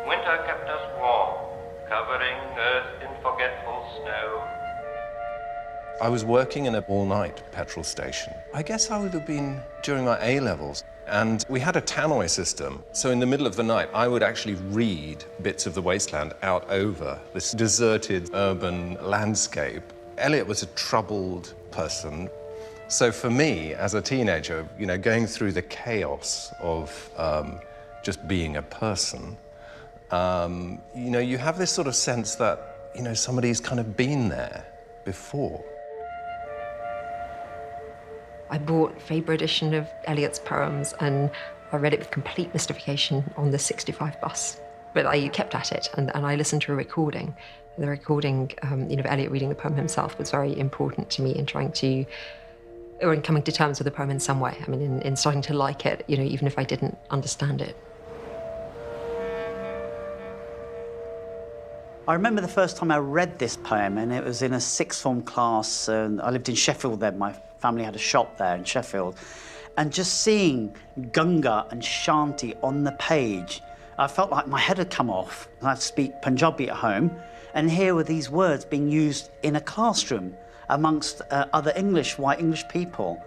Winter kept us warm, covering earth in forgetful snow. I was working in an all-night petrol station. I guess I would have been during my A-levels. And we had a tannoy system. So in the middle of the night, I would actually read bits of the wasteland out over this deserted urban landscape. Eliot was a troubled person. So for me, as a teenager, you know, going through the chaos of just being a person, you know, you have this sort of sense that, you know, somebody's kind of been there before. I bought a Faber edition of Eliot's poems and I read it with complete mystification on the 65 bus. But I kept at it and I listened to a recording. The recording, you know, of Eliot reading the poem himself was very important to me in trying to, or in coming to terms with the poem in some way. I mean, in starting to like it, you know, even if I didn't understand it. I remember the first time I read this poem, and it was in a sixth form class, and I lived in Sheffield then. My family had a shop there in Sheffield. And just seeing Gunga and Shanti on the page, I felt like my head had come off. I speak Punjabi at home, and here were these words being used in a classroom amongst other white English people.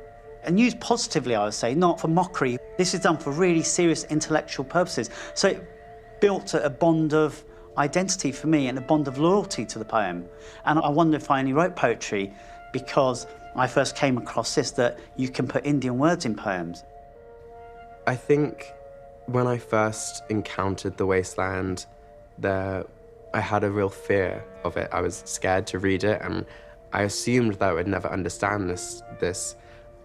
And used positively, I would say, not for mockery. This is done for really serious intellectual purposes. So it built a bond of identity for me and a bond of loyalty to the poem. And I wonder if I only wrote poetry because I first came across this, that you can put Indian words in poems. I think when I first encountered the wasteland, I had a real fear of it. I was scared to read it, and I assumed that I would never understand this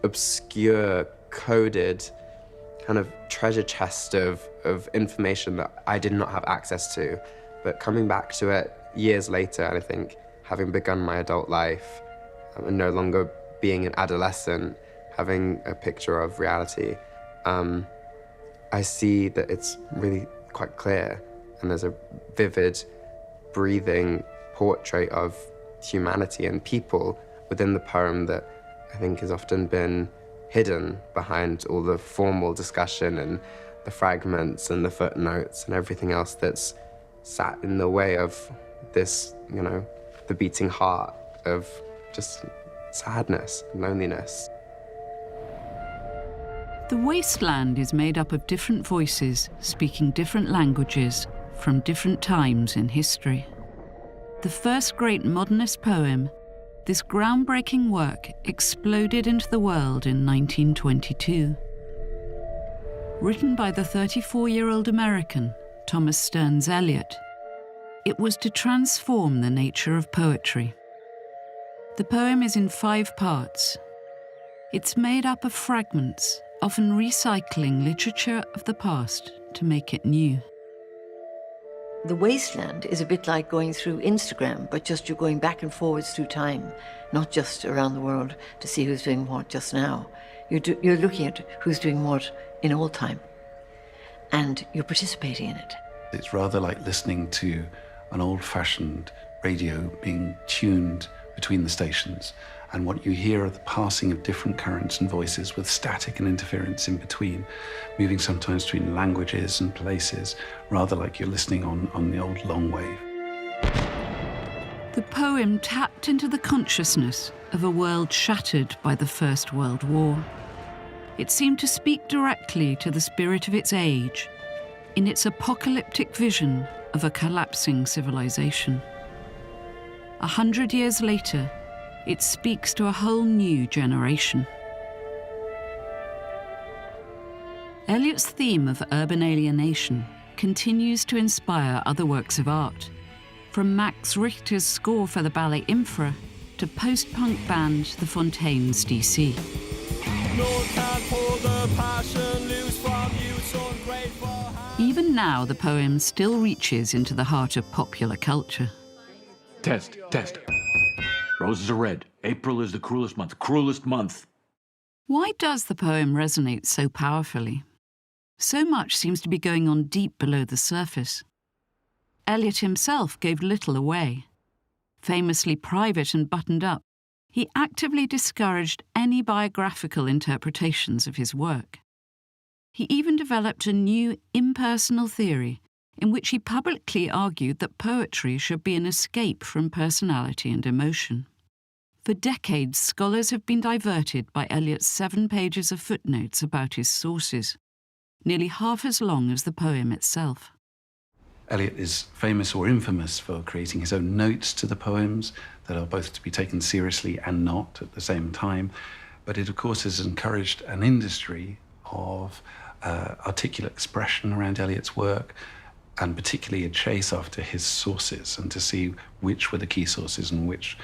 obscure, coded kind of treasure chest of information that I did not have access to. But coming back to it years later, and I think having begun my adult life and no longer being an adolescent, having a picture of reality, I see that it's really quite clear, and there's a vivid, breathing portrait of humanity and people within the poem that I think has often been hidden behind all the formal discussion and the fragments and the footnotes and everything else that's sat in the way of this, you know, the beating heart of just sadness and loneliness. The wasteland is made up of different voices speaking different languages from different times in history. The first great modernist poem, this groundbreaking work exploded into the world in 1922. Written by the 34-year-old American Thomas Stearns Eliot, it was to transform the nature of poetry. The poem is in 5 parts. It's made up of fragments, often recycling literature of the past to make it new. The wasteland is a bit like going through Instagram, but just you're going back and forwards through time, not just around the world to see who's doing what just now. You're looking at who's doing what in all time, and you're participating in it. It's rather like listening to an old-fashioned radio being tuned between the stations, and what you hear are the passing of different currents and voices with static and interference in between, moving sometimes between languages and places, rather like you're listening on the old long wave. The poem tapped into the consciousness of a world shattered by the First World War. It seemed to speak directly to the spirit of its age, in its apocalyptic vision of a collapsing civilization. 100 years later, it speaks to a whole new generation. Eliot's theme of urban alienation continues to inspire other works of art, from Max Richter's score for the ballet Infra to post-punk band The Fontaines DC. Even now, the poem still reaches into the heart of popular culture. Test. Roses are red. April is the cruelest month. Why does the poem resonate so powerfully? So much seems to be going on deep below the surface. Eliot himself gave little away. Famously private and buttoned up, he actively discouraged any biographical interpretations of his work. He even developed a new impersonal theory in which he publicly argued that poetry should be an escape from personality and emotion. For decades, scholars have been diverted by Eliot's 7 pages of footnotes about his sources, nearly half as long as the poem itself. Eliot is famous or infamous for creating his own notes to the poems that are both to be taken seriously and not at the same time. But it, of course, has encouraged an industry of articulate expression around Eliot's work, and particularly a chase after his sources and to see which were the key sources and which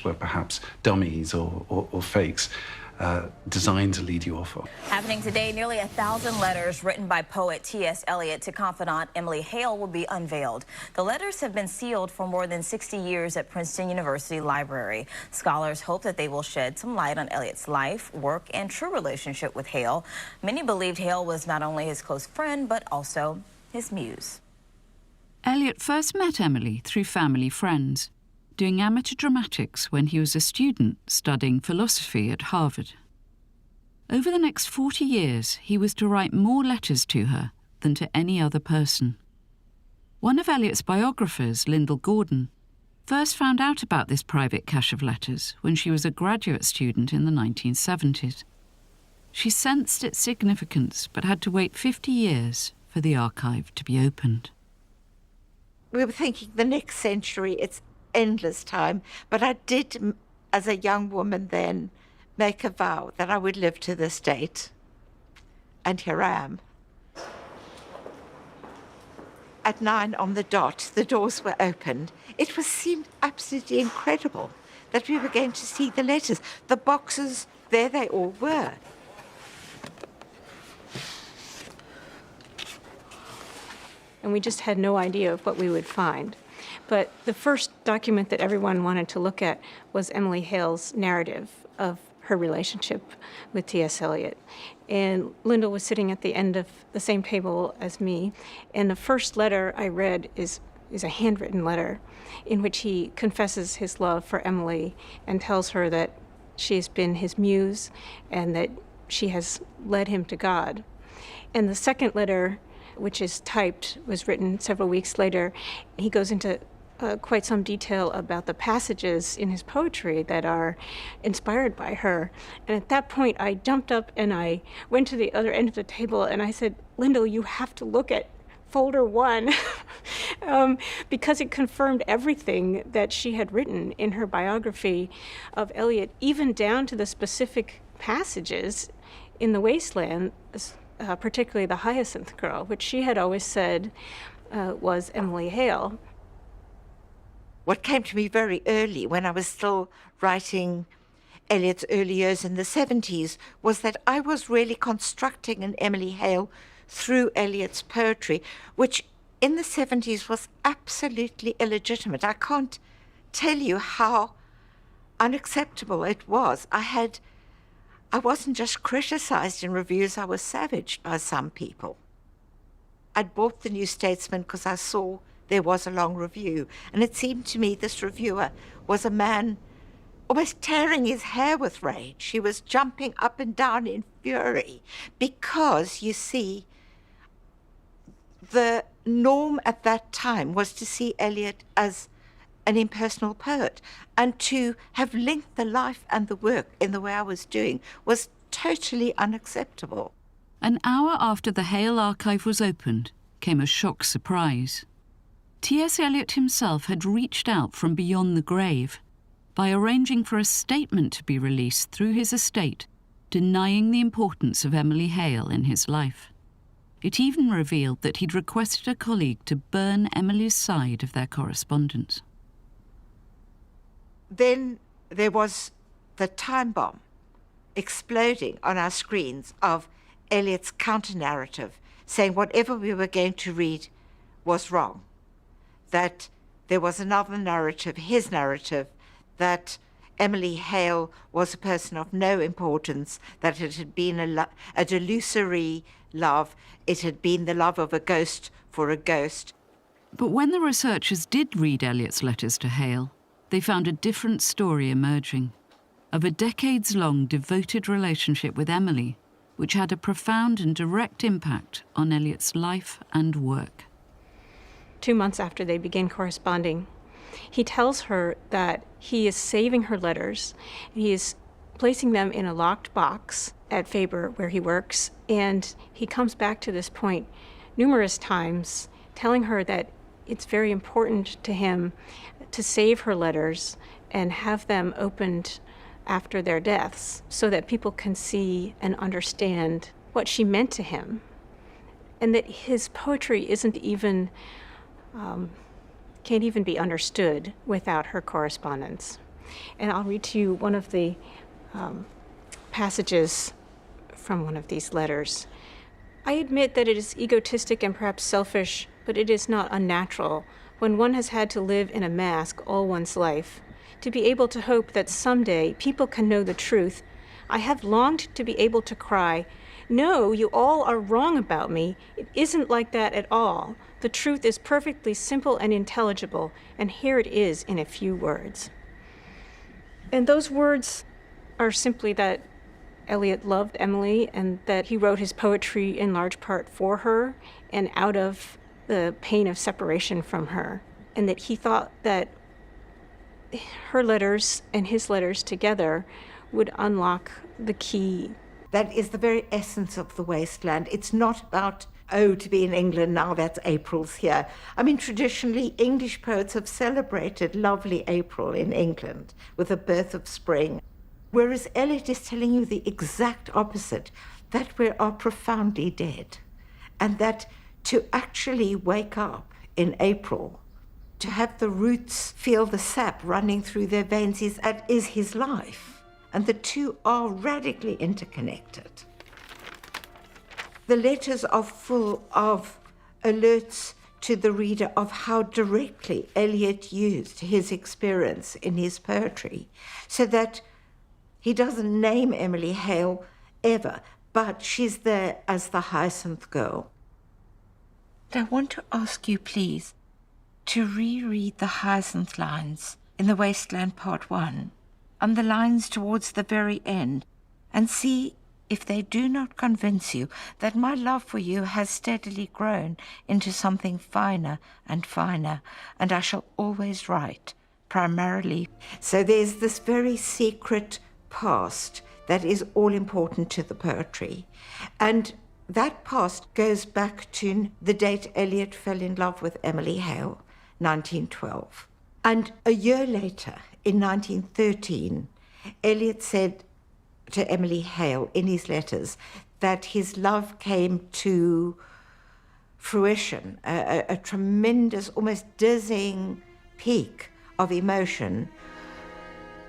were perhaps dummies or fakes designed to lead you off of. Happening today, nearly 1,000 letters written by poet T.S. Eliot to confidant Emily Hale will be unveiled. The letters have been sealed for more than 60 years at Princeton University Library. Scholars hope that they will shed some light on Eliot's life, work, and true relationship with Hale. Many believed Hale was not only his close friend, but also his muse. Eliot first met Emily through family friends, doing amateur dramatics when he was a student studying philosophy at Harvard. Over the next 40 years, he was to write more letters to her than to any other person. One of Eliot's biographers, Lyndall Gordon, first found out about this private cache of letters when she was a graduate student in the 1970s. She sensed its significance, but had to wait 50 years for the archive to be opened. We were thinking the next century, it's endless time, but I did, as a young woman then, make a vow that I would live to this date. And here I am. At 9 on the dot, the doors were opened. It seemed absolutely incredible that we were going to see the letters. The boxes, there they all were. And we just had no idea of what we would find. But the first document that everyone wanted to look at was Emily Hale's narrative of her relationship with T.S. Eliot. And Lyndall was sitting at the end of the same table as me. And the first letter I read is a handwritten letter in which he confesses his love for Emily and tells her that she has been his muse and that she has led him to God. And the second letter, which is typed, was written several weeks later. He goes into quite some detail about the passages in his poetry that are inspired by her. And at that point, I jumped up and I went to the other end of the table and I said, Lyndall, you have to look at folder 1 because it confirmed everything that she had written in her biography of Eliot, even down to the specific passages in The Wasteland, particularly the Hyacinth Girl, which she had always said was Emily Hale. What came to me very early, when I was still writing Eliot's early years in the 70s, was that I was really constructing an Emily Hale through Eliot's poetry, which in the 70s was absolutely illegitimate. I can't tell you how unacceptable it was. I wasn't just criticized in reviews, I was savaged by some people. I'd bought the New Statesman because I saw there was a long review, and it seemed to me this reviewer was a man almost tearing his hair with rage. He was jumping up and down in fury because, you see, the norm at that time was to see Eliot as an impersonal poet, and to have linked the life and the work in the way I was doing was totally unacceptable. An hour after the Hale archive was opened came a shock surprise. T.S. Eliot himself had reached out from beyond the grave by arranging for a statement to be released through his estate, denying the importance of Emily Hale in his life. It even revealed that he'd requested a colleague to burn Emily's side of their correspondence. Then there was the time bomb exploding on our screens of Eliot's counter-narrative, saying whatever we were going to read was wrong, that there was another narrative, his narrative, that Emily Hale was a person of no importance, that it had been a delusory love, it had been the love of a ghost for a ghost. But when the researchers did read Eliot's letters to Hale, they found a different story emerging, of a decades-long devoted relationship with Emily, which had a profound and direct impact on Eliot's life and work. 2 months after they begin corresponding. He tells her that he is saving her letters. He is placing them in a locked box at Faber, where he works, and he comes back to this point numerous times, telling her that it's very important to him to save her letters and have them opened after their deaths so that people can see and understand what she meant to him, and that his poetry isn't even, can't even be understood without her correspondence. And I'll read to you one of the passages from one of these letters. I admit that it is egotistic and perhaps selfish, but it is not unnatural, when one has had to live in a mask all one's life, to be able to hope that someday people can know the truth. I have longed to be able to cry, "No, you all are wrong about me. It isn't like that at all. The truth is perfectly simple and intelligible, and here it is in a few words." And those words are simply that Eliot loved Emily and that he wrote his poetry in large part for her and out of the pain of separation from her, and that he thought that her letters and his letters together would unlock the key. That is the very essence of the wasteland. It's not about, oh, to be in England, now that's April's here. I mean, traditionally, English poets have celebrated lovely April in England with the birth of spring. Whereas Eliot is telling you the exact opposite, that we are profoundly dead. And that to actually wake up in April, to have the roots feel the sap running through their veins, that is his life. And the two are radically interconnected. The letters are full of alerts to the reader of how directly Eliot used his experience in his poetry, so that he doesn't name Emily Hale ever, but she's there as the Hyacinth girl. I want to ask you, please, to reread the Hyacinth lines in the Wasteland Part 1, and the lines towards the very end, and see if they do not convince you that my love for you has steadily grown into something finer and finer, and I shall always write, primarily. So there's this very secret past that is all important to the poetry. And that past goes back to the date Eliot fell in love with Emily Hale, 1912. And a year later, in 1913, Eliot said to Emily Hale in his letters that his love came to fruition, a tremendous, almost dizzying peak of emotion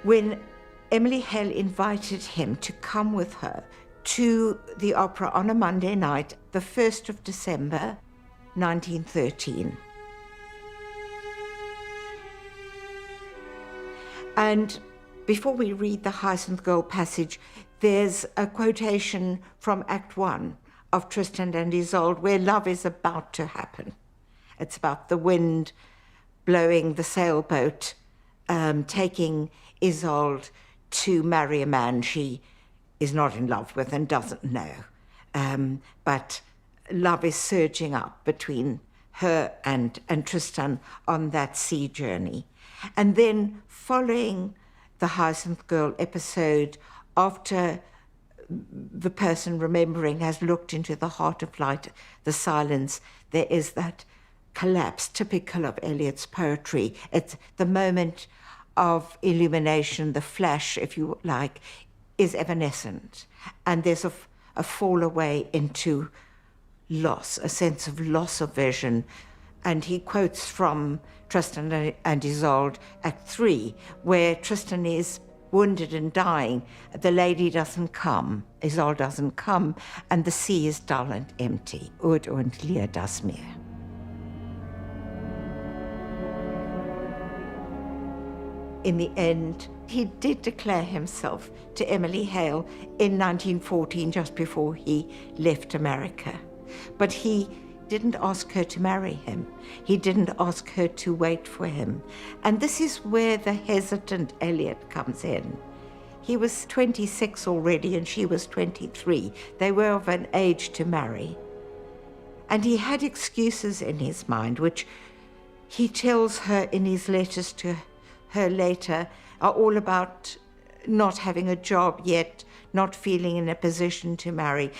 when Emily Hale invited him to come with her to the opera on a Monday night, the 1st of December, 1913. And before we read the Hyacinth Girl passage, there's a quotation from Act 1 of Tristan and Isolde where love is about to happen. It's about the wind blowing the sailboat, taking Isolde to marry a man she is not in love with and doesn't know. But love is surging up between her and Tristan on that sea journey. And then following the Hyacinth Girl episode, after the person remembering has looked into the heart of light, the silence, there is that collapse typical of Eliot's poetry. It's the moment of illumination, the flash, if you like, is evanescent. And there's a fall away into loss, a sense of loss of vision. And he quotes from Tristan and Isolde, Act 3, where Tristan is wounded and dying. The lady doesn't come, Isolde doesn't come, and the sea is dull and empty. Ud und leer das Meer. In the end, he did declare himself to Emily Hale in 1914, just before he left America. But he didn't ask her to marry him. He didn't ask her to wait for him. And this is where the hesitant Eliot comes in. He was 26 already and she was 23. They were of an age to marry. And he had excuses in his mind, which he tells her in his letters to her later are all about not having a job yet, not feeling in a position to marry.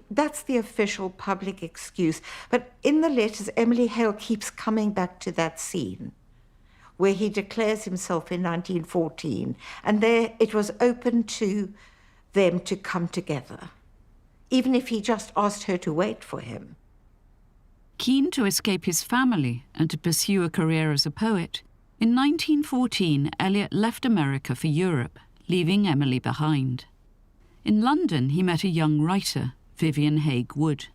That's the official public excuse. But in the letters, Emily Hale keeps coming back to that scene where he declares himself in 1914, and there it was open to them to come together, even if he just asked her to wait for him. Keen to escape his family and to pursue a career as a poet, in 1914 Eliot left America for Europe, leaving Emily behind. In London he met a young writer, Vivien Haig Wood.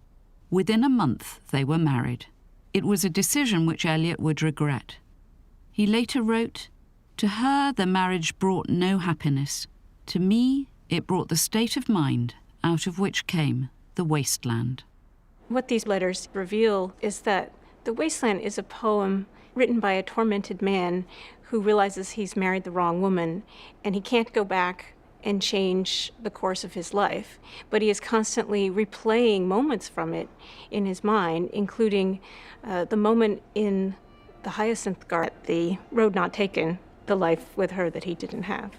Within a month they were married. It was a decision which Eliot would regret. He later wrote, "To her the marriage brought no happiness. To me it brought the state of mind out of which came the wasteland." What these letters reveal is that The Wasteland is a poem written by a tormented man who realizes he's married the wrong woman, and he can't go back and change the course of his life. But he is constantly replaying moments from it in his mind, including the moment in the hyacinth garden, the road not taken, the life with her that he didn't have.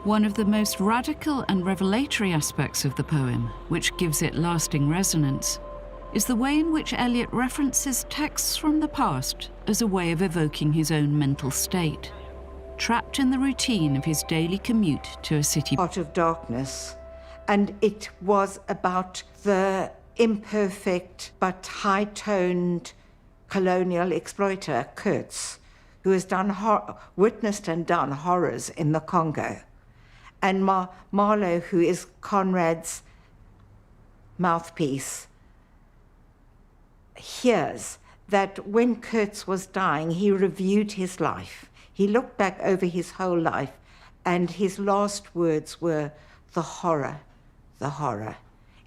One of the most radical and revelatory aspects of the poem, which gives it lasting resonance, is the way in which Eliot references texts from the past as a way of evoking his own mental state, trapped in the routine of his daily commute to a city. Part of darkness, and it was about the imperfect but high-toned colonial exploiter, Kurtz, who has witnessed and done horrors in the Congo. And Marlowe, who is Conrad's mouthpiece, hears that when Kurtz was dying, he reviewed his life. He looked back over his whole life, and his last words were, "The horror, the horror."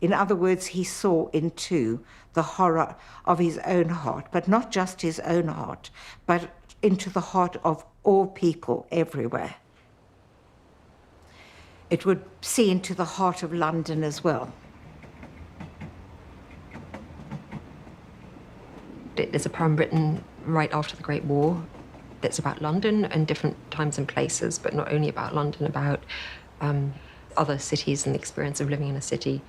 In other words, he saw into the horror of his own heart, but not just his own heart, but into the heart of all people everywhere. It would see into the heart of London as well. It is a poem written right after the Great War that's about London and different times and places, but not only about London, about other cities and the experience of living in a city.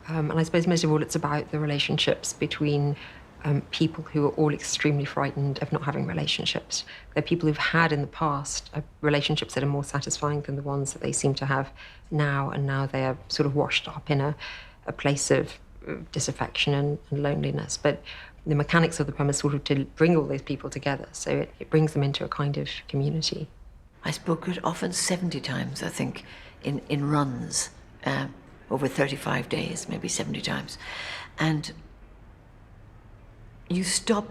And I suppose most of all it's about the relationships between people who are all extremely frightened of not having relationships. They're people who've had in the past relationships that are more satisfying than the ones that they seem to have now, and now they are sort of washed up in a place of disaffection and loneliness. But the mechanics of the poem is sort of to bring all those people together, so it brings them into a kind of community. I spoke it often 70 times, I think, in runs, over 35 days, maybe 70 times. And you stop,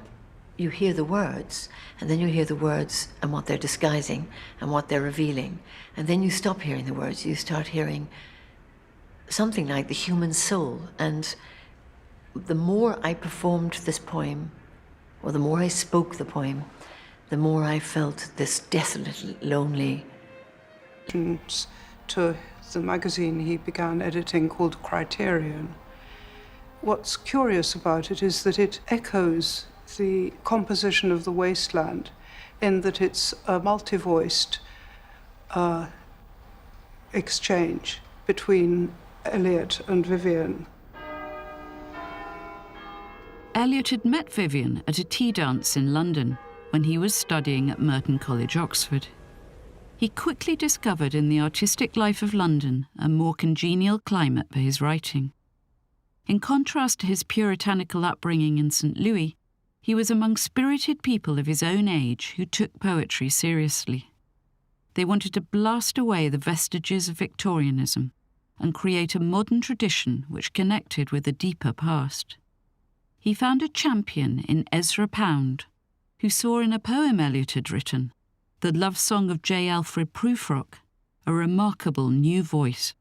you hear the words, and then you hear the words and what they're disguising and what they're revealing. And then you stop hearing the words, you start hearing something like the human soul. And the more I performed this poem, or the more I spoke the poem, the more I felt this desolate, lonely. To the magazine he began editing called Criterion. What's curious about it is that it echoes the composition of The Wasteland in that it's a multi-voiced exchange between Eliot and Vivien. Eliot had met Vivien at a tea dance in London when he was studying at Merton College, Oxford. He quickly discovered in the artistic life of London a more congenial climate for his writing. In contrast to his puritanical upbringing in St. Louis, he was among spirited people of his own age who took poetry seriously. They wanted to blast away the vestiges of Victorianism and create a modern tradition which connected with a deeper past. He found a champion in Ezra Pound, who saw in a poem Eliot had written, the love song of J. Alfred Prufrock, a remarkable new voice.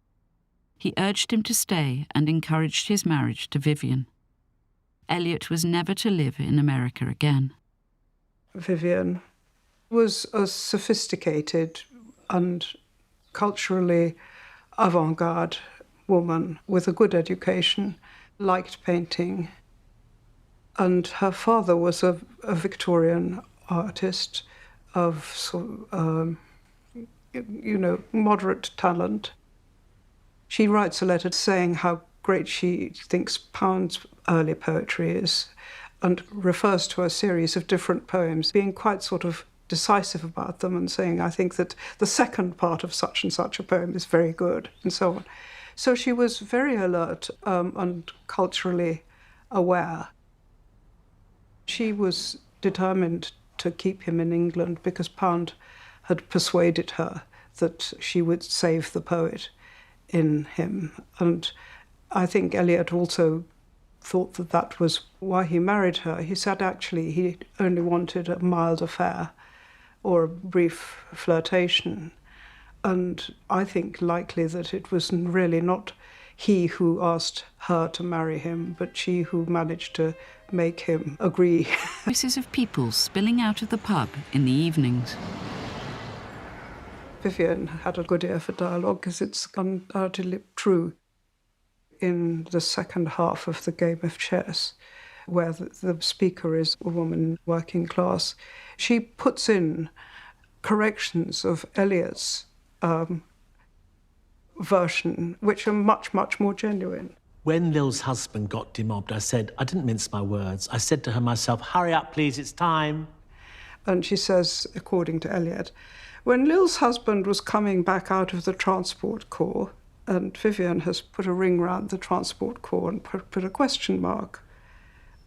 He urged him to stay and encouraged his marriage to Vivien. Eliot was never to live in America again. Vivien was a sophisticated and culturally avant-garde woman with a good education, liked painting, And her father was a Victorian artist of moderate talent. She writes a letter saying how great she thinks Pound's early poetry is, and refers to a series of different poems, being quite sort of decisive about them and saying, I think that the second part of such and such a poem is very good, and so on. So she was very alert and culturally aware. She was determined to keep him in England because Pound had persuaded her that she would save the poet in him. And I think Eliot also thought that that was why he married her. He said actually he only wanted a mild affair or a brief flirtation. And I think likely that it was really not he who asked her to marry him, but she who managed to make him agree. Voices of people spilling out of the pub in the evenings. Vivien had a good ear for dialogue, because it's undoubtedly true in the second half of the game of chess, where the speaker is a woman working class. She puts in corrections of Eliot's version, which are much, much more genuine. When Lil's husband got demobbed, I didn't mince my words. I said to her myself, hurry up, please, it's time. And she says, according to Eliot, when Lil's husband was coming back out of the transport corps, and Vivien has put a ring round the transport corps and put a question mark,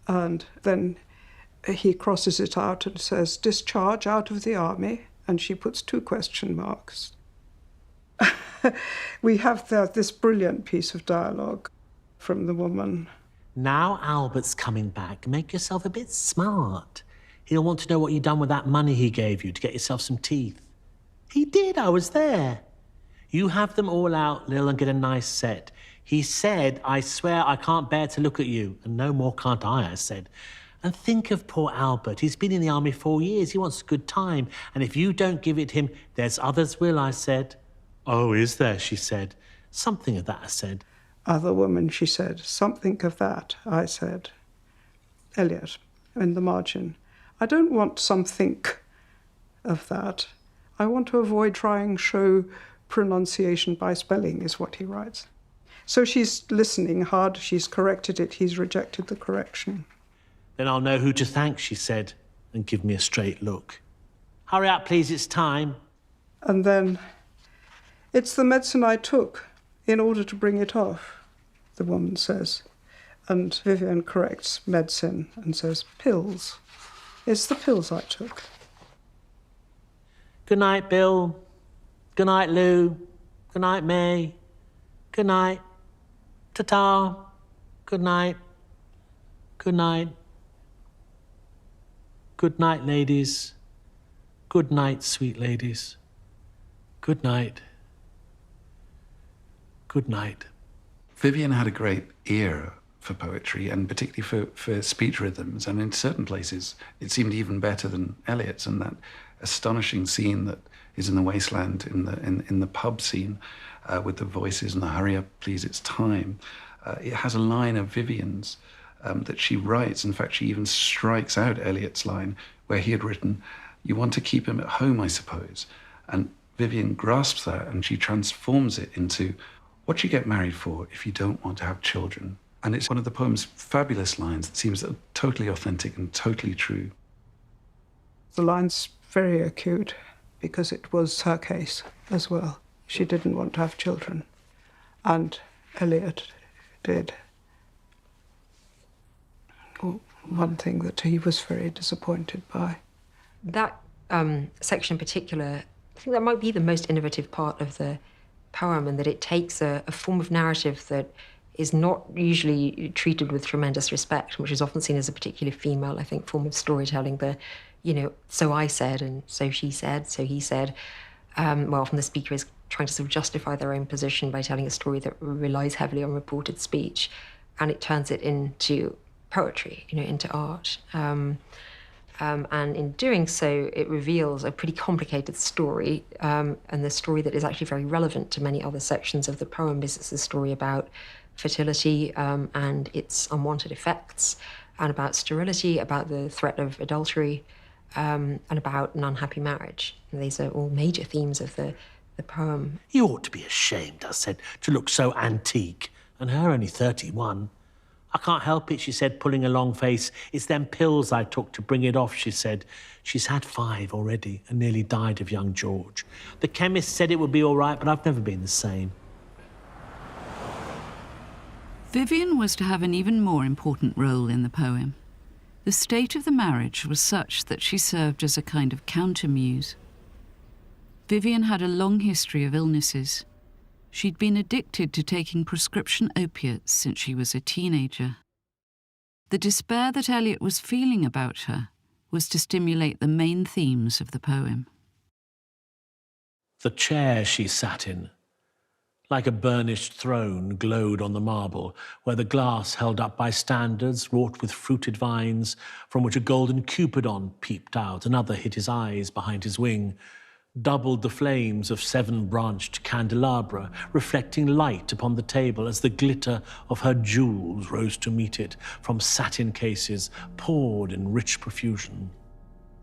and then he crosses it out and says, discharge out of the army, and she puts 2 question marks. We have this brilliant piece of dialogue from the woman. Now Albert's coming back. Make yourself a bit smart. He'll want to know what you've done with that money he gave you to get yourself some teeth. He did, I was there. You have them all out, Lil, and get a nice set. He said, I swear I can't bear to look at you. And no more can't I said. And think of poor Albert. He's been in the army 4 years. He wants a good time. And if you don't give it him, there's others will, I said. Oh, is there, she said. Something of that, I said. Other woman, she said. Something of that, I said. Eliot, in the margin. I don't want something of that. I want to avoid trying show pronunciation by spelling, is what he writes. So she's listening hard. She's corrected it. He's rejected the correction. Then I'll know who to thank, she said, and give me a straight look. Hurry up, please, it's time. And then, it's the medicine I took in order to bring it off, the woman says. And Vivien corrects medicine and says, pills. It's the pills I took. Good night, Bill. Good night, Lou. Good night, May. Good night. Ta-ta. Good night. Good night. Good night, ladies. Good night, sweet ladies. Good night. Good night. Vivien had a great ear for poetry, and particularly for speech rhythms, and in certain places it seemed even better than Eliot's. And that astonishing scene that is in the wasteland, in the pub scene, with the voices and the hurry up, please, it's time. It has a line of Vivien's that she writes. In fact, she even strikes out Eliot's line where he had written, you want to keep him at home, I suppose. And Vivien grasps that and she transforms it into, what you get married for if you don't want to have children? And it's one of the poem's fabulous lines that seems totally authentic and totally true. The line's very acute because it was her case as well. She didn't want to have children, and Eliot did. One thing that he was very disappointed by. That section in particular, I think that might be the most innovative part of the poem, and that it takes a form of narrative that is not usually treated with tremendous respect, which is often seen as a particularly female, I think, form of storytelling. So I said, and so she said, so he said. Well, often the speaker is trying to sort of justify their own position by telling a story that relies heavily on reported speech, and it turns it into poetry, into art. And in doing so, it reveals a pretty complicated story, and the story that is actually very relevant to many other sections of the poem, because it's a story about fertility and its unwanted effects, and about sterility, about the threat of adultery, and about an unhappy marriage. And these are all major themes of the poem. You ought to be ashamed, I said, to look so antique. And her only 31. I can't help it, she said, pulling a long face. It's them pills I took to bring it off, she said. She's had 5 already and nearly died of young George. The chemist said it would be all right, but I've never been the same. Vivien was to have an even more important role in the poem. The state of the marriage was such that she served as a kind of counter-muse. Vivien had a long history of illnesses. She'd been addicted to taking prescription opiates since she was a teenager. The despair that Eliot was feeling about her was to stimulate the main themes of the poem. The chair she sat in, like a burnished throne, glowed on the marble, where the glass held up by standards wrought with fruited vines, from which a golden Cupidon peeped out, another hid his eyes behind his wing, doubled the flames of 7-branched candelabra, reflecting light upon the table as the glitter of her jewels rose to meet it from satin cases poured in rich profusion.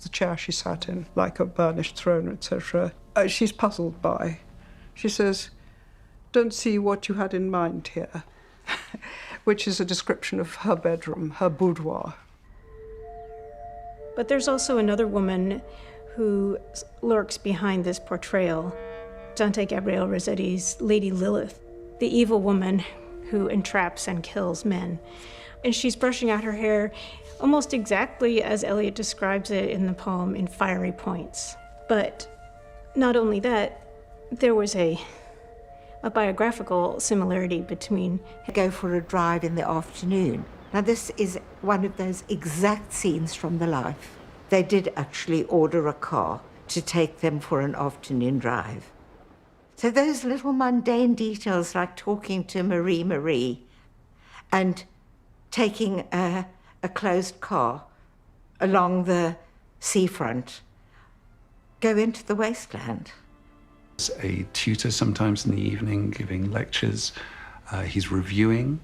The chair she sat in, like a burnished throne, etc., she's puzzled by. She says, "Don't see what you had in mind here," which is a description of her bedroom, her boudoir. But there's also another woman who lurks behind this portrayal, Dante Gabriel Rossetti's Lady Lilith, the evil woman who entraps and kills men. And she's brushing out her hair almost exactly as Eliot describes it in the poem in fiery points. But not only that, there was a biographical similarity between... Go for a drive in the afternoon. Now this is one of those exact scenes from the life. They did actually order a car to take them for an afternoon drive. So those little mundane details like talking to Marie and taking a closed car along the seafront go into the wasteland. A tutor sometimes in the evening giving lectures. He's reviewing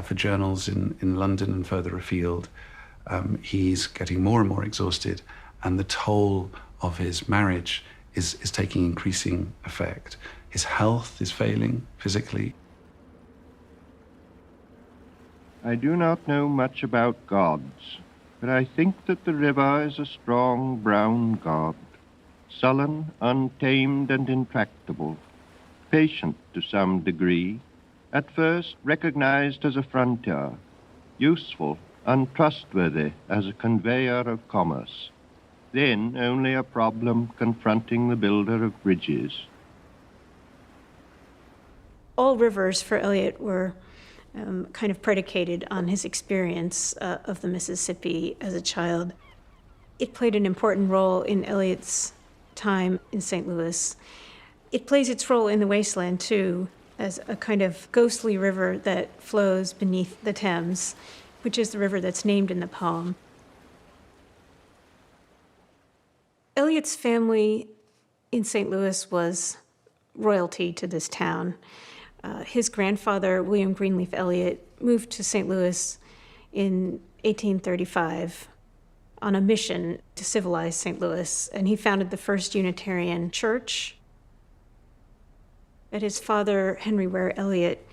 for journals in London and further afield. He's getting more and more exhausted, and the toll of his marriage is taking increasing effect. His health is failing physically. I do not know much about gods, but I think that the river is a strong brown god, sullen, untamed, and intractable, patient to some degree, at first recognized as a frontier, useful, untrustworthy as a conveyor of commerce, then only a problem confronting the builder of bridges. All rivers for Eliot were kind of predicated on his experience of the Mississippi as a child. It played an important role in Eliot's time in St. Louis. It plays its role in the wasteland, too, as a kind of ghostly river that flows beneath the Thames, which is the river that's named in the poem. Eliot's family in St. Louis was royalty to this town. His grandfather, William Greenleaf Eliot, moved to St. Louis in 1835 on a mission to civilize St. Louis, and he founded the first Unitarian church. And his father, Henry Ware Eliot,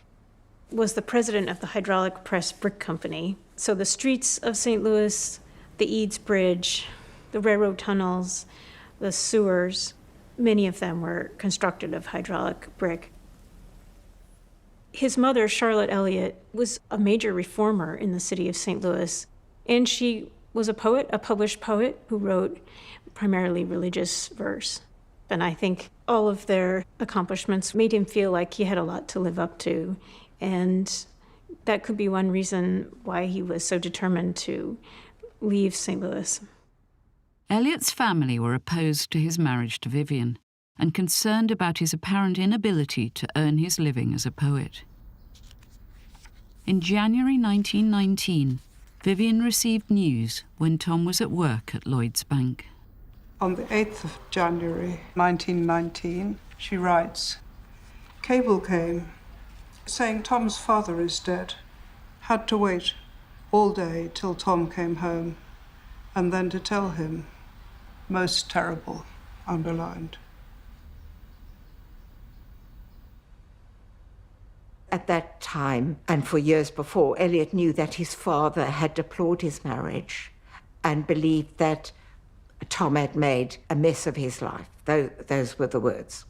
was the president of the Hydraulic Press Brick Company. So the streets of St. Louis, the Eads Bridge, the railroad tunnels, the sewers, many of them were constructed of hydraulic brick. His mother, Charlotte Eliot, was a major reformer in the city of St. Louis, and she was a poet, a published poet, who wrote primarily religious verse. And I think all of their accomplishments made him feel like he had a lot to live up to. And that could be one reason why he was so determined to leave St. Louis. Eliot's family were opposed to his marriage to Vivien and concerned about his apparent inability to earn his living as a poet. In January 1919, Vivien received news when Tom was at work at Lloyd's Bank. On the 8th of January 1919, she writes, "Cable came saying Tom's father is dead. Had to wait. all day till Tom came home, and then to tell him, most terrible, underlined. At that time, and for years before, Eliot knew that his father had deplored his marriage and believed that Tom had made a mess of his life. Those were the words.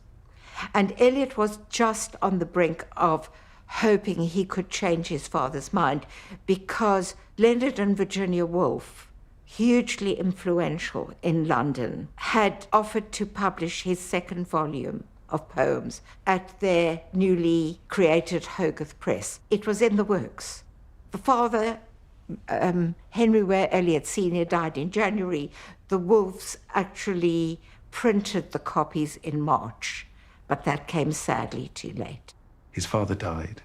And Eliot was just on the brink of hoping he could change his father's mind, because Leonard and Virginia Woolf, hugely influential in London, had offered to publish his second volume of poems at their newly created Hogarth Press. It was in the works. The father, Henry Ware Eliot Sr., died in January. The Woolfs actually printed the copies in March, but that came sadly too late. His father died,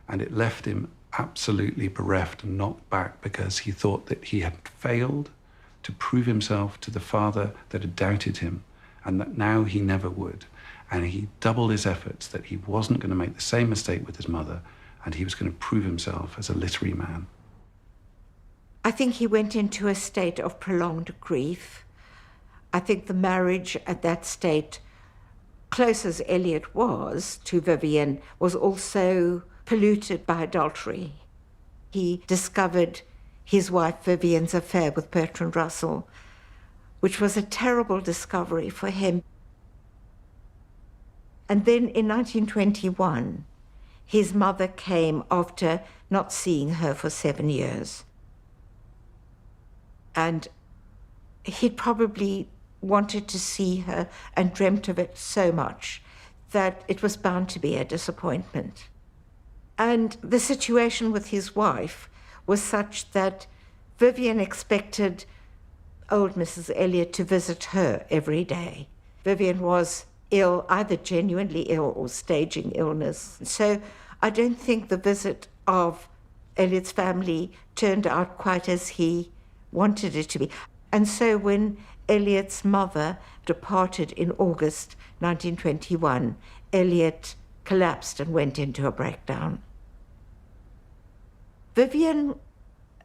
and it left him absolutely bereft and knocked back, because he thought that he had failed to prove himself to the father that had doubted him, and that now he never would. And he doubled his efforts, that he wasn't going to make the same mistake with his mother, and he was going to prove himself as a literary man. I think he went into a state of prolonged grief. I think the marriage at that state, close as Eliot was to Vivien, was also polluted by adultery. He discovered his wife Vivien's affair with Bertrand Russell, which was a terrible discovery for him. And then in 1921, his mother came after not seeing her for 7 years. And he'd probably wanted to see her and dreamt of it so much that it was bound to be a disappointment. And the situation with his wife was such that Vivien expected old Mrs. Eliot to visit her every day. Vivien was ill, either genuinely ill or staging illness. So I don't think the visit of Eliot's family turned out quite as he wanted it to be. And so when Eliot's mother departed in August 1921, Eliot collapsed and went into a breakdown. Vivien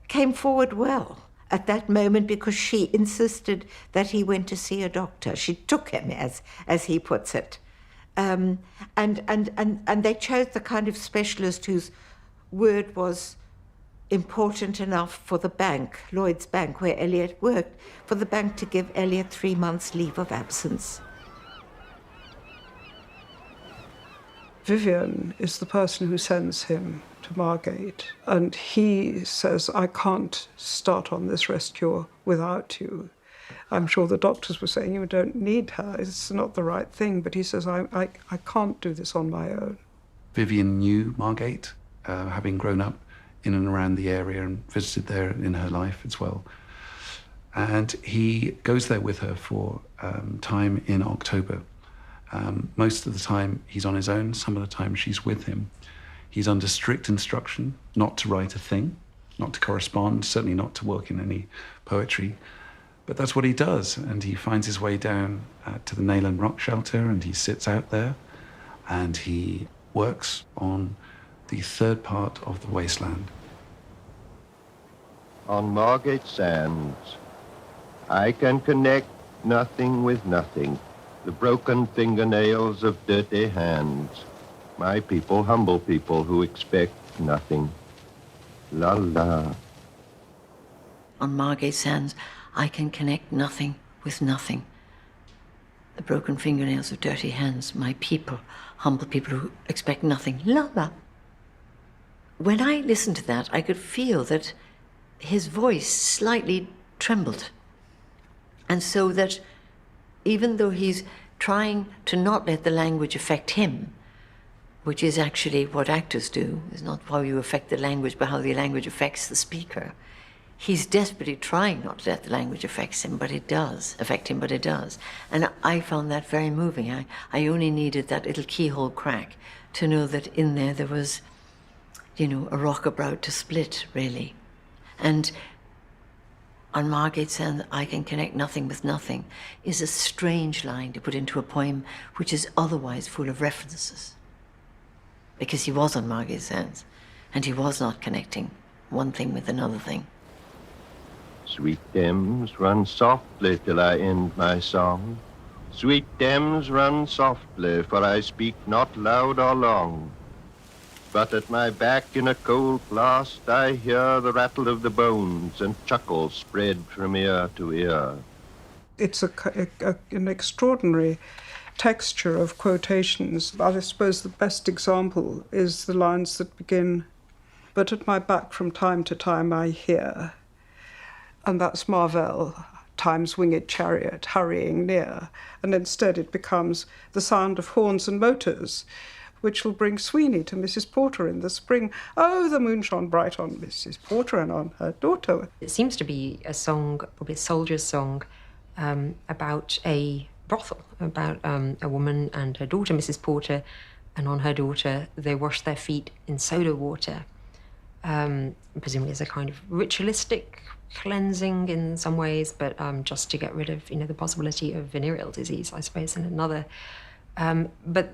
came forward well at that moment, because she insisted that he went to see a doctor. She took him, as he puts it. And they chose the kind of specialist whose word was important enough for the bank, Lloyd's Bank, where Eliot worked, for the bank to give Eliot 3 months' leave of absence. Vivien is the person who sends him to Margate, and he says, I can't start on this rest cure without you. I'm sure the doctors were saying, you don't need her, it's not the right thing, but he says, I can't do this on my own. Vivien knew Margate, having grown up in and around the area and visited there in her life as well. And he goes there with her for time in October. Most of the time he's on his own, some of the time she's with him. He's under strict instruction not to write a thing, not to correspond, certainly not to work in any poetry. But that's what he does, and he finds his way down to the Nayland Rock Shelter, and he sits out there, and he works on the third part of the wasteland. On Margate sands, I can connect nothing with nothing, the broken fingernails of dirty hands. My people, humble people who expect nothing. La la. On Margate sands, I can connect nothing with nothing. The broken fingernails of dirty hands, my people, humble people who expect nothing. La la. When I listened to that, I could feel that his voice slightly trembled. And so that even though he's trying to not let the language affect him, which is actually what actors do, it's not how you affect the language, but how the language affects the speaker. He's desperately trying not to let the language affect him, but it does. Affect him, but it does. And I found that very moving. I only needed that little keyhole crack to know that in there was, a rock about to split, really. And on Margate sands, I can connect nothing with nothing is a strange line to put into a poem which is otherwise full of references. Because he was on Margate sands, and he was not connecting one thing with another thing. Sweet Thames, run softly till I end my song. Sweet Thames, run softly, for I speak not loud or long. But at my back in a cold blast I hear the rattle of the bones and chuckle spread from ear to ear. It's an extraordinary texture of quotations. I suppose the best example is the lines that begin, "But at my back from time to time I hear," and that's Marvell, Time's winged chariot, hurrying near, and instead it becomes the sound of horns and motors, which will bring Sweeney to Mrs. Porter in the spring. Oh, the moon shone bright on Mrs. Porter and on her daughter. It seems to be a song, probably a soldier's song, about a brothel, about a woman and her daughter, Mrs. Porter, and on her daughter they wash their feet in soda water, presumably as a kind of ritualistic cleansing in some ways, but just to get rid of, the possibility of venereal disease, I suppose, in another. But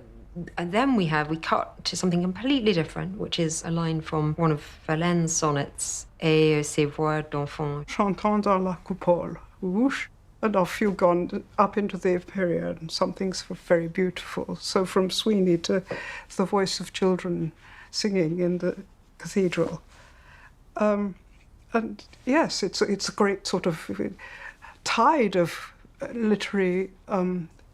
then we cut to something completely different, which is a line from one of Verlaine's sonnets, Et ces voix d'enfants. Chantant dans la coupole, whoosh, and off you've gone up into the period, and something's very beautiful. So from Sweeney to the voice of children singing in the cathedral. And yes, it's a great sort of tide of literary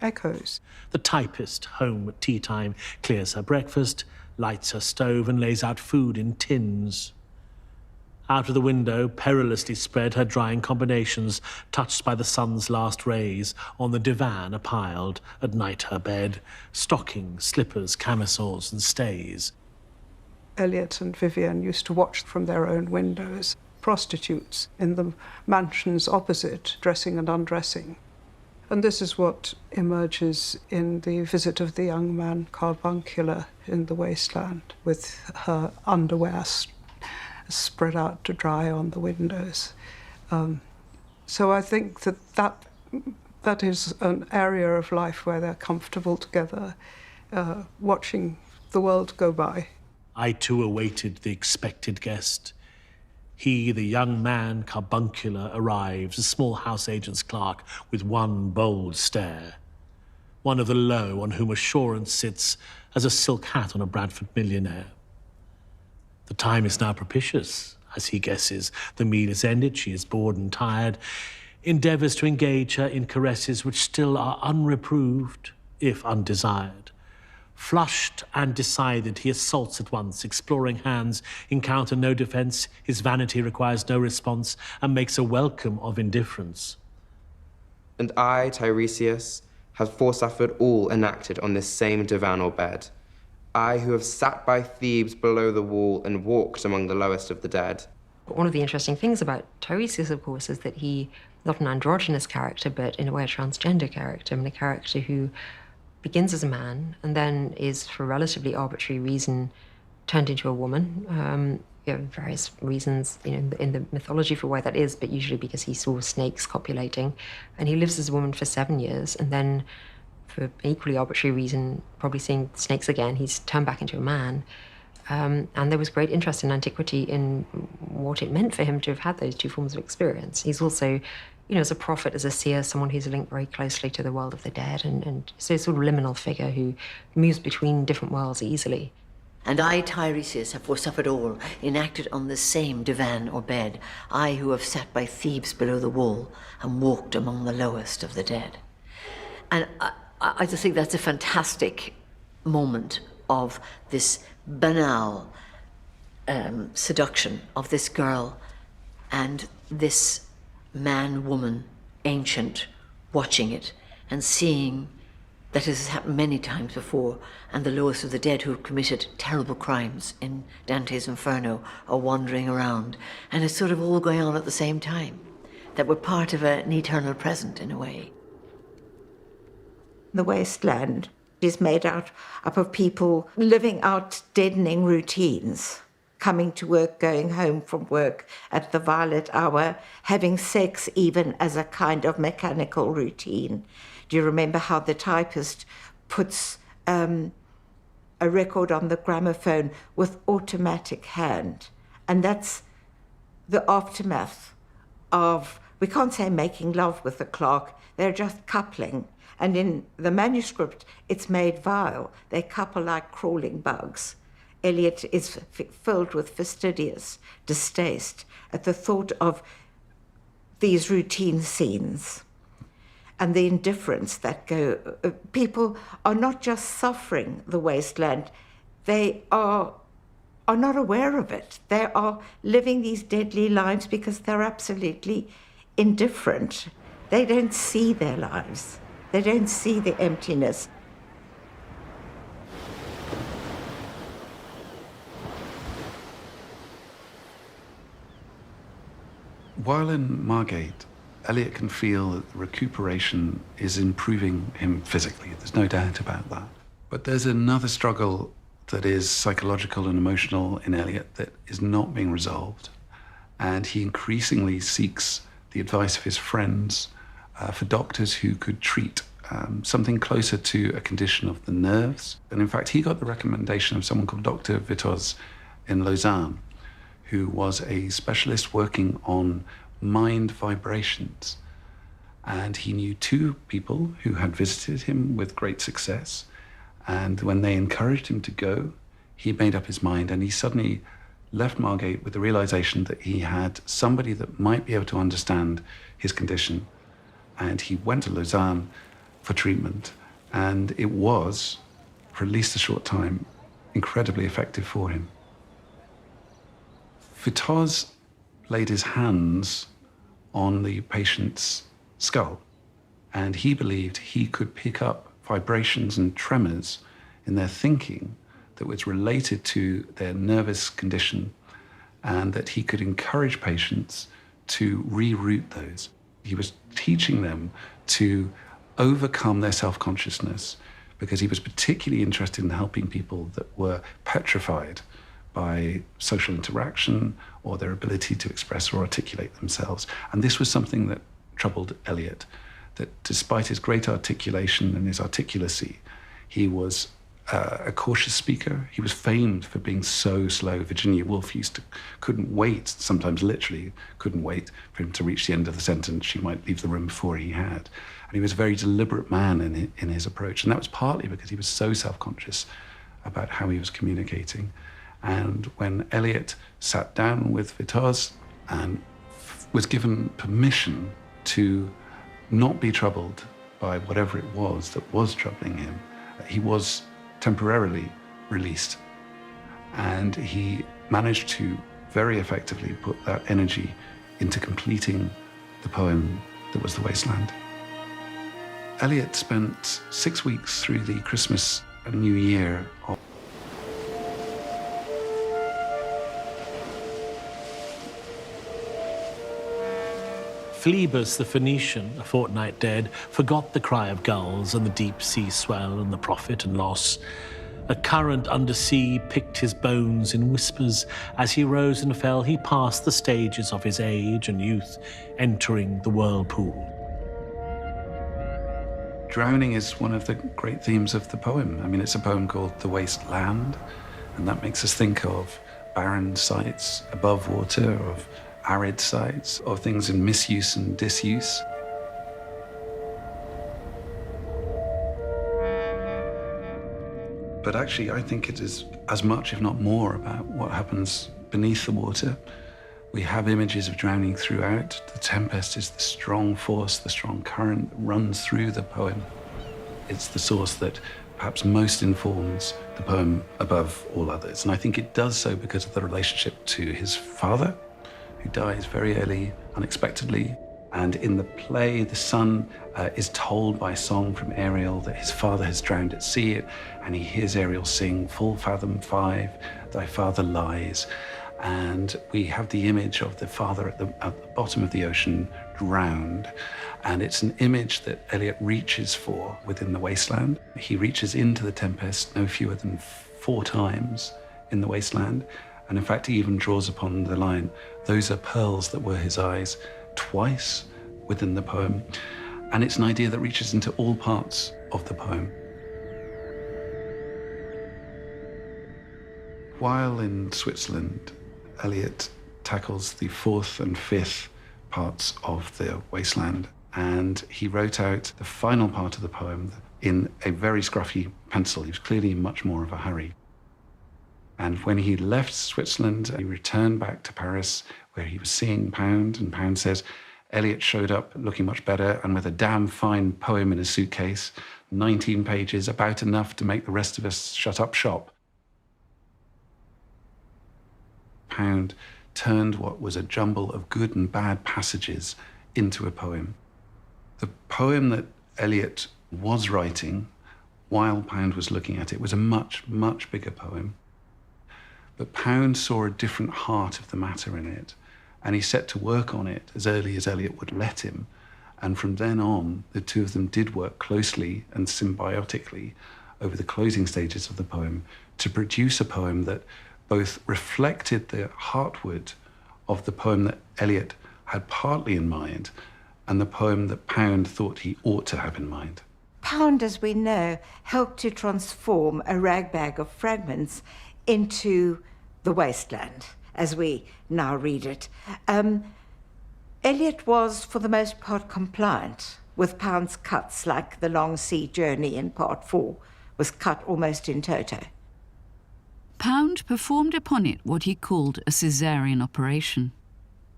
echoes. The typist, home at tea time, clears her breakfast, lights her stove and lays out food in tins. Out of the window, perilously spread her drying combinations, touched by the sun's last rays, on the divan appiled, at night her bed, stockings, slippers, camisoles and stays. Eliot and Vivien used to watch from their own windows prostitutes in the mansions opposite, dressing and undressing. And this is what emerges in the visit of the young man carbuncular in the wasteland, with her underwear spread out to dry on the windows. So I think that is an area of life where they're comfortable together, watching the world go by. I too awaited the expected guest. He, the young man carbuncular, arrives, a small house agent's clerk, with one bold stare. One of the low on whom assurance sits as a silk hat on a Bradford millionaire. The time is now propitious, as he guesses. The meal is ended, she is bored and tired, endeavours to engage her in caresses which still are unreproved, if undesired. Flushed and decided, he assaults at once. Exploring hands encounter no defence, his vanity requires no response, and makes a welcome of indifference. And I, Tiresias, have forsuffered all enacted on this same divan or bed. I who have sat by Thebes below the wall and walked among the lowest of the dead. One of the interesting things about Tiresias, of course, is that he's not an androgynous character, but in a way a transgender character, and a character who begins as a man and then is, for a relatively arbitrary reason, turned into a woman. Various reasons in the mythology for why that is, but usually because he saw snakes copulating. And he lives as a woman for 7 years, and then, for an equally arbitrary reason, probably seeing snakes again, he's turned back into a man. And there was great interest in antiquity in what it meant for him to have had those two forms of experience. He's also, as a prophet, as a seer, someone who's linked very closely to the world of the dead, and so a sort of liminal figure who moves between different worlds easily. And I, Tiresias, have forsuffered all, enacted on the same divan or bed, I who have sat by Thebes below the wall and walked among the lowest of the dead. And I just think that's a fantastic moment of this banal seduction of this girl and this man, woman, ancient, watching it and seeing that it has happened many times before, and the lowest of the dead who have committed terrible crimes in Dante's Inferno are wandering around, and it's sort of all going on at the same time, that we're part of an eternal present in a way. The wasteland is made up of people living out deadening routines, coming to work, going home from work at the violet hour, having sex even as a kind of mechanical routine. Do you remember how the typist puts a record on the gramophone with automatic hand? And that's the aftermath of, we can't say making love with the clerk, they're just coupling. And in the manuscript, it's made vile. They couple like crawling bugs. Eliot is filled with fastidious distaste at the thought of these routine scenes and the indifference that go. People are not just suffering the wasteland, they are not aware of it. They are living these deadly lives because they're absolutely indifferent. They don't see their lives. They don't see the emptiness. While in Margate, Eliot can feel that recuperation is improving him physically. There's no doubt about that. But there's another struggle that is psychological and emotional in Eliot that is not being resolved. And he increasingly seeks the advice of his friends for doctors who could treat something closer to a condition of the nerves. And in fact, he got the recommendation of someone called Dr. Vitoz in Lausanne, who was a specialist working on mind vibrations. And he knew two people who had visited him with great success. And when they encouraged him to go, he made up his mind, and he suddenly left Margate with the realization that he had somebody that might be able to understand his condition. And he went to Lausanne for treatment, and it was, for at least a short time, incredibly effective for him. Vitoz laid his hands on the patient's skull, and he believed he could pick up vibrations and tremors in their thinking that was related to their nervous condition, and that he could encourage patients to reroute those. He was teaching them to overcome their self-consciousness, because he was particularly interested in helping people that were petrified by social interaction or their ability to express or articulate themselves. And this was something that troubled Eliot, that despite his great articulation and his articulacy, he was a cautious speaker. He was famed for being so slow. Virginia Woolf couldn't wait, sometimes literally couldn't wait for him to reach the end of the sentence. She might leave the room before he had. And he was a very deliberate man in his approach. And that was partly because he was so self-conscious about how he was communicating. And when Eliot sat down with Vitoz and was given permission to not be troubled by whatever it was that was troubling him, he was temporarily released. And he managed to very effectively put that energy into completing the poem that was The Wasteland. Eliot spent 6 weeks through the Christmas and New Year of Phlebas the Phoenician, a fortnight dead, forgot the cry of gulls and the deep sea swell and the profit and loss. A current undersea picked his bones in whispers. As he rose and fell, he passed the stages of his age and youth, entering the whirlpool. Drowning is one of the great themes of the poem. I mean, it's a poem called The Wasteland, and that makes us think of barren sites above water, of arid sites, of things in misuse and disuse. But actually, I think it is as much, if not more, about what happens beneath the water. We have images of drowning throughout. The tempest is the strong force, the strong current that runs through the poem. It's the source that perhaps most informs the poem above all others. And I think it does so because of the relationship to his father, who dies very early, unexpectedly. And in the play, the son is told by song from Ariel that his father has drowned at sea, and he hears Ariel sing, "Full fathom 5, thy father lies." And we have the image of the father at the bottom of the ocean, drowned. And it's an image that Eliot reaches for within The Wasteland. He reaches into the tempest no fewer than 4 times in The Wasteland. And in fact, he even draws upon the line, "Those are pearls that were his eyes," twice within the poem. And it's an idea that reaches into all parts of the poem. While in Switzerland, Eliot tackles the fourth and fifth parts of the wasteland, and he wrote out the final part of the poem in a very scruffy pencil. He was clearly in much more of a hurry. And when he left Switzerland, he returned back to Paris, where he was seeing Pound, and Pound says, Eliot showed up looking much better and with a damn fine poem in his suitcase, 19 pages, about enough to make the rest of us shut up shop. Pound turned what was a jumble of good and bad passages into a poem. The poem that Eliot was writing while Pound was looking at it was a much, much bigger poem. But Pound saw a different heart of the matter in it, and he set to work on it as early as Eliot would let him. And from then on, the two of them did work closely and symbiotically over the closing stages of the poem to produce a poem that both reflected the heartwood of the poem that Eliot had partly in mind and the poem that Pound thought he ought to have in mind. Pound, as we know, helped to transform a ragbag of fragments into the wasteland, as we now read it. Eliot was, for the most part, compliant with Pound's cuts, like the long sea journey in Part 4 was cut almost in toto. Pound performed upon it what he called a caesarean operation.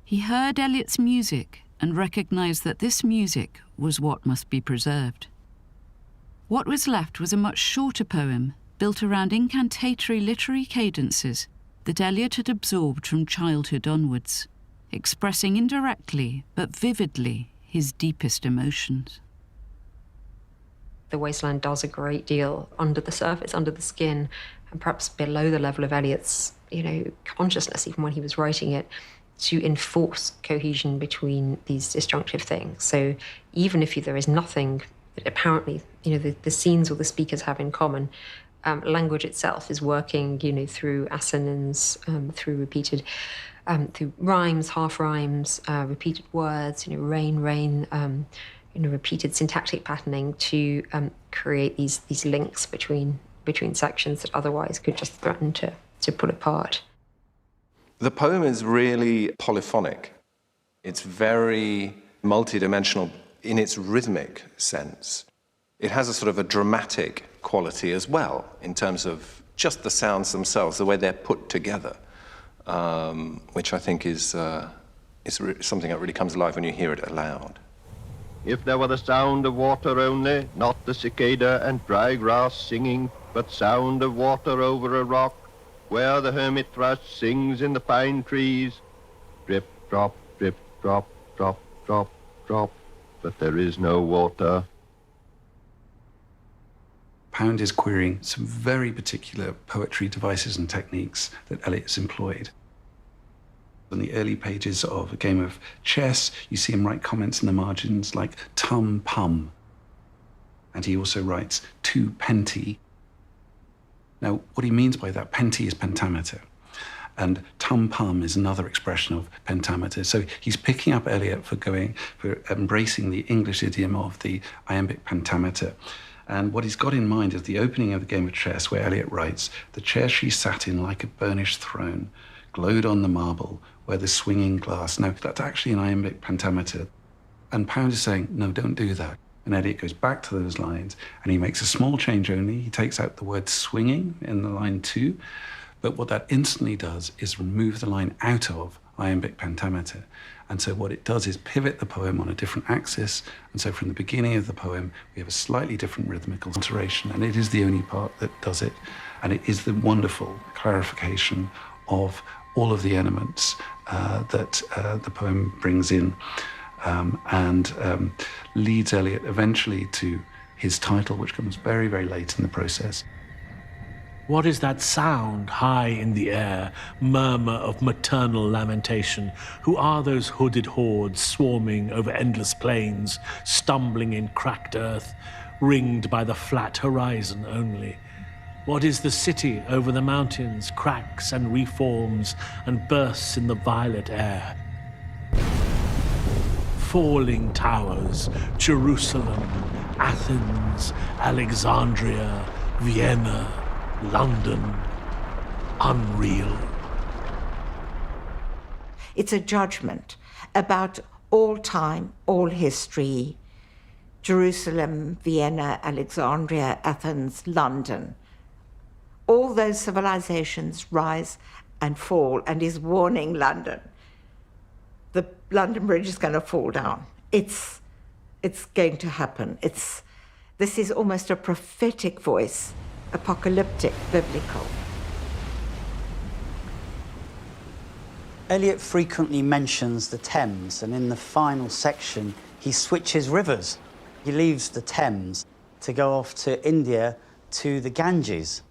He heard Eliot's music and recognised that this music was what must be preserved. What was left was a much shorter poem built around incantatory literary cadences that Eliot had absorbed from childhood onwards, expressing indirectly but vividly his deepest emotions. The wasteland does a great deal under the surface, under the skin, and perhaps below the level of Eliot's, consciousness, even when he was writing it, to enforce cohesion between these disjunctive things. So even if there is nothing that apparently, the scenes or the speakers have in common, language itself is working, through assonance, through repeated, through rhymes, half rhymes, repeated words, rain, repeated syntactic patterning to create these links between sections that otherwise could just threaten to pull apart. The poem is really polyphonic. It's very multidimensional in its rhythmic sense. It has a sort of a dramatic quality as well, in terms of just the sounds themselves, the way they're put together, which I think is something that really comes alive when you hear it aloud. If there were the sound of water only, not the cicada and dry grass singing, but sound of water over a rock, where the hermit thrush sings in the pine trees, drip, drop, drip, drop, drop, drop, drop, but there is no water. Pound is querying some very particular poetry devices and techniques that Eliot's employed. In the early pages of a game of chess, you see him write comments in the margins like tum pum. And he also writes two penti. Now, what he means by that, penti is pentameter. And tum pum is another expression of pentameter. So he's picking up Eliot for embracing the English idiom of the iambic pentameter. And what he's got in mind is the opening of the game of chess, where Eliot writes, "The chair she sat in like a burnished throne, glowed on the marble, where the swinging glass." Now, that's actually an iambic pentameter. And Pound is saying, no, don't do that. And Eliot goes back to those lines, and he makes a small change only. He takes out the word swinging in the line 2. But what that instantly does is remove the line out of iambic pentameter. And so what it does is pivot the poem on a different axis. And so from the beginning of the poem, we have a slightly different rhythmical alteration. And it is the only part that does it. And it is the wonderful clarification of all of the elements that the poem brings in and leads Eliot eventually to his title, which comes very, very late in the process. What is that sound high in the air, murmur of maternal lamentation? Who are those hooded hordes swarming over endless plains, stumbling in cracked earth, ringed by the flat horizon only? What is the city over the mountains, cracks and reforms and bursts in the violet air? Falling towers, Jerusalem, Athens, Alexandria, Vienna, London, unreal. It's a judgment about all time, all history, Jerusalem, Vienna, Alexandria, Athens, London. All those civilizations rise and fall, and is warning London. The London Bridge is going to fall down. It's going to happen. This is almost a prophetic voice, apocalyptic, biblical. Eliot frequently mentions the Thames, and in the final section, he switches rivers. He leaves the Thames to go off to India to the Ganges,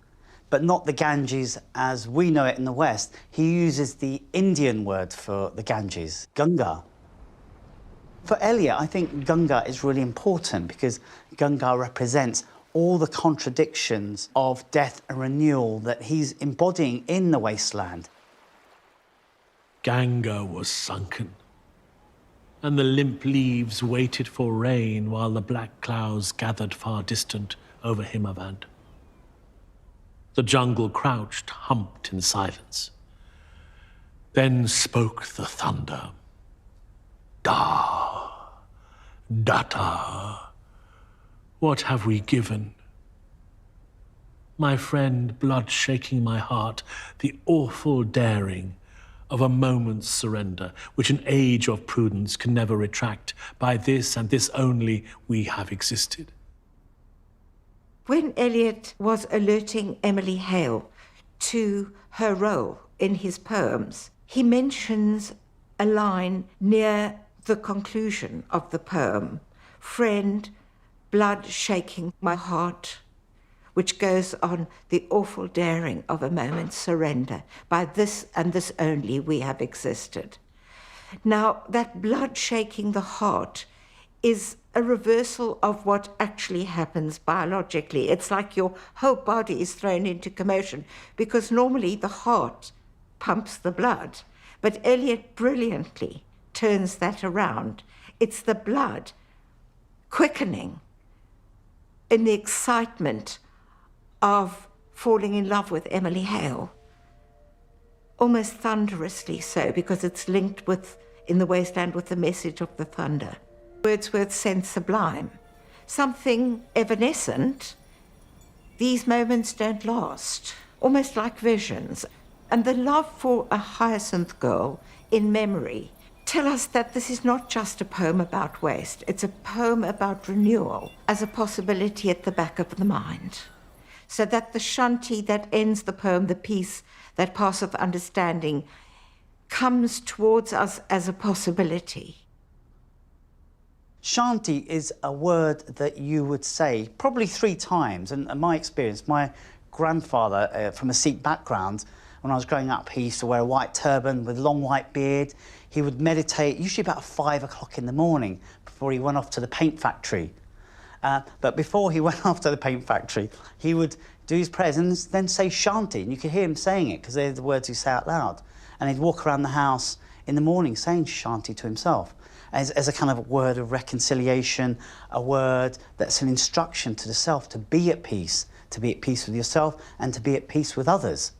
but not the Ganges as we know it in the West. He uses the Indian word for the Ganges, Ganga. For Eliot, I think Ganga is really important because Ganga represents all the contradictions of death and renewal that he's embodying in the wasteland. Ganga was sunken, and the limp leaves waited for rain while the black clouds gathered far distant over Himavant. The jungle crouched, humped in silence. Then spoke the thunder. Da, Datta, what have we given? My friend, blood shaking my heart, the awful daring of a moment's surrender, which an age of prudence can never retract. By this and this only we have existed. When Eliot was alerting Emily Hale to her role in his poems, he mentions a line near the conclusion of the poem, friend, blood shaking my heart, which goes on the awful daring of a moment's surrender. By this and this only we have existed. Now, that blood shaking the heart is a reversal of what actually happens biologically. It's like your whole body is thrown into commotion because normally the heart pumps the blood. But Eliot brilliantly turns that around. It's the blood quickening in the excitement of falling in love with Emily Hale. Almost thunderously so, because it's linked with, in the wasteland, with the message of the thunder. Wordsworth sent sublime, something evanescent. These moments don't last, almost like visions. And the love for a hyacinth girl in memory tell us that this is not just a poem about waste, it's a poem about renewal as a possibility at the back of the mind. So that the shanti that ends the poem, the peace that passeth understanding, comes towards us as a possibility. Shanti is a word that you would say probably 3 times. And in my experience, my grandfather from a Sikh background, when I was growing up, he used to wear a white turban with long white beard. He would meditate, usually about 5 o'clock in the morning, before he went off to the paint factory. But before he went off to the paint factory, he would do his prayers and then say Shanti, and you could hear him saying it because they're the words he say out loud. And he'd walk around the house in the morning saying Shanti to himself as a kind of word of reconciliation, a word that's an instruction to the self to be at peace with yourself and to be at peace with others.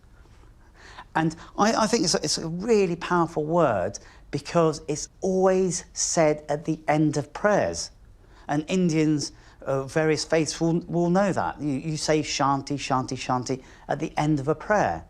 And I think it's a really powerful word because it's always said at the end of prayers. And Indians, various faiths will know that. You say Shanti, Shanti, Shanti at the end of a prayer,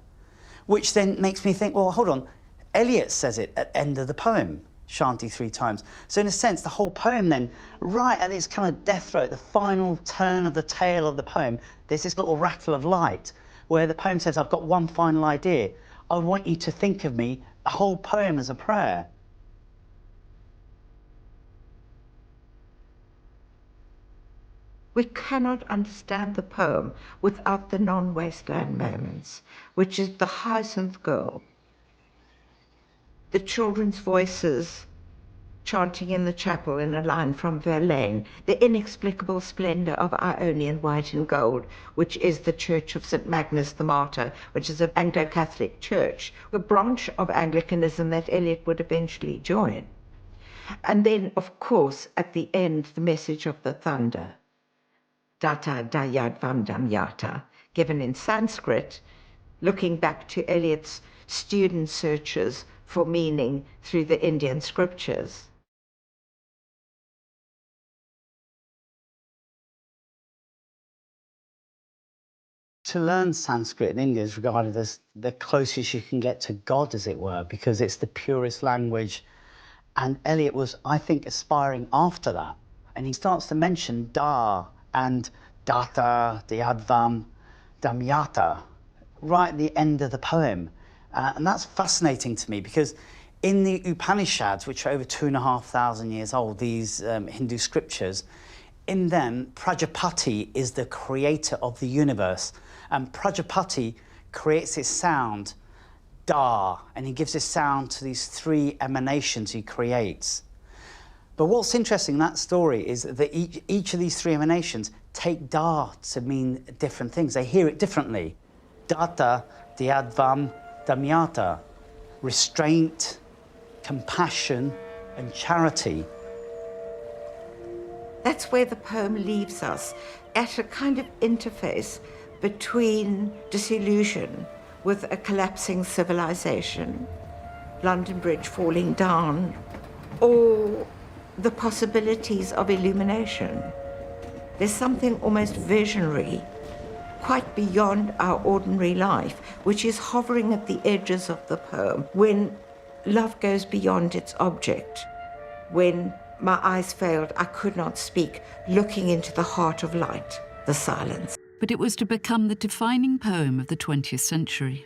which then makes me think, well, hold on, Eliot says it at the end of the poem, Shanti 3 times. So in a sense, the whole poem then, right at this kind of death throat, the final turn of the tail of the poem, there's this little rattle of light where the poem says, I've got one final idea. I want you to think of me, the whole poem as a prayer. We cannot understand the poem without the non-wasteland moments, which is the hyacinth girl, the children's voices chanting in the chapel in a line from Verlaine, the inexplicable splendor of Ionian white and gold, which is the Church of St. Magnus the Martyr, which is an Anglo-Catholic church, a branch of Anglicanism that Eliot would eventually join. And then, of course, at the end, the message of the thunder. Datta Dayad Vandam Yata, given in Sanskrit, looking back to Eliot's student searches for meaning through the Indian scriptures. To learn Sanskrit in India is regarded as the closest you can get to God, as it were, because it's the purest language. And Eliot was, I think, aspiring after that. And he starts to mention da and data, dhyadvam, damyata, right at the end of the poem. And that's fascinating to me because in the Upanishads, which are over 2,500 years old, these Hindu scriptures, in them, Prajapati is the creator of the universe. And Prajapati creates his sound, da, and he gives his sound to these three emanations he creates. But what's interesting in that story is that each of these three emanations take da to mean different things. They hear it differently. Data, dhyadvam, damyata, restraint, compassion, and charity. That's where the poem leaves us, at a kind of interface between disillusion with a collapsing civilization, London Bridge falling down, or the possibilities of illumination. There's something almost visionary, quite beyond our ordinary life, which is hovering at the edges of the poem when love goes beyond its object, when my eyes failed, I could not speak, looking into the heart of light, the silence. But it was to become the defining poem of the 20th century.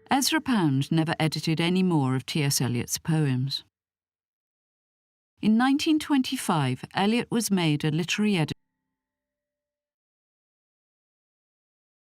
Ezra Pound never edited any more of T.S. Eliot's poems. In 1925, Eliot was made a literary editor